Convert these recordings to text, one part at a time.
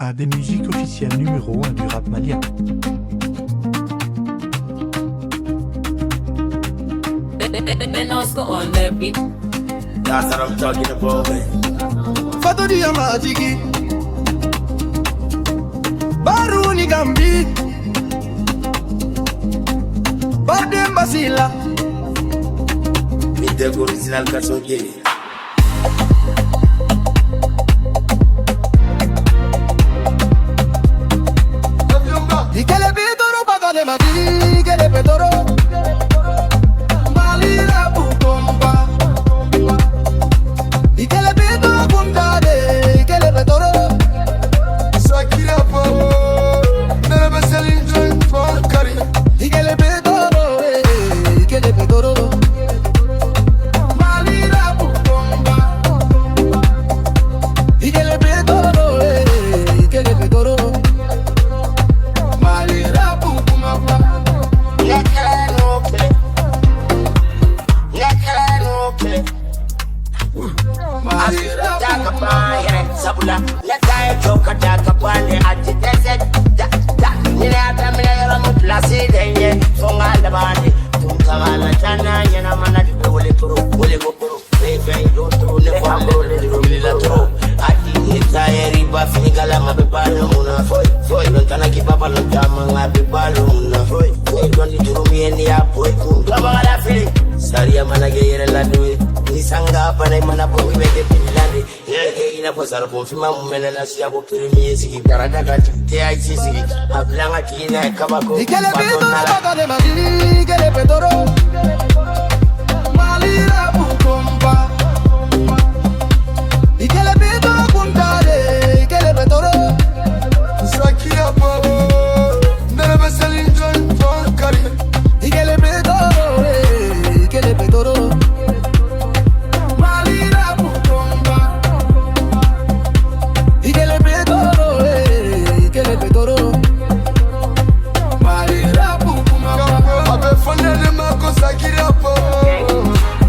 à des musiques officielles numéro 1 du rap malien. That's what I'm talking about, man. Fatodi ya majiki Baruni Gambi Bardem Basila With the original Kasoke. Ikele Pedoro Bagade Mati Ikele Pedoro Malira Bukomba Ikele Pedoro Bundade Ikele Pedoro Sakira Po Nebe Selin Joint for Kari Ikele Pedoro Ikele Pedoro Malira Bukomba Ikele Pedoro Ikele Pedoro Sabula, let's go to Katakapani at the desert. Nina Tamina Mutlasi, then Fonga the body, Tumkamala Chana, Yanamana, Will go, Pay, don't throw the family, the Ati Buffy Galama Baluna, for you can keep up on the Jama Baluna, for you don't need to me in the airport. Kabala Philip, Saria Managay Ladui, Nisanga, Panamana, we made the Pinlandi, Yelena was a confirmed woman and a Siabo Pyramids, Karataka, TICC, Ablanga Kina, Kabako, Pedoro, Malira Bukomba, Ikele Pedoro Bundade, Ikele Pedoro, Sakira Po, Nebe Selin Joint for Kari, Ikele Pedoro, Ikele Pedoro, Malira Bukomba, Ikele Pedoro, Ikele Pedoro, Malira Bukomba, Abe Fonele Mako Sakira Po,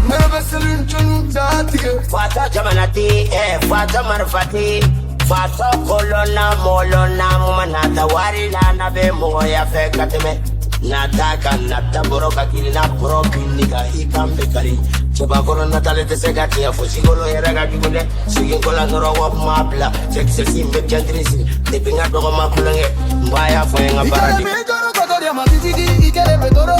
Nebe Selin Joint Datige, Fata Jamanati, Fata Marfati, Fata Colonna, Molona, Manata, Warina, Be Moya Fekateme, Nataka, Nata Boroka, Kilina, Brokinika, he can be carry. Chabakoro Natale Segati, for Sigolo Eragaki, Sigin Colanoro of Mabla, Texas in Gentry, Tipping up on Makulang, Maya for a Ikele Pedoro, Ikele Pedoro,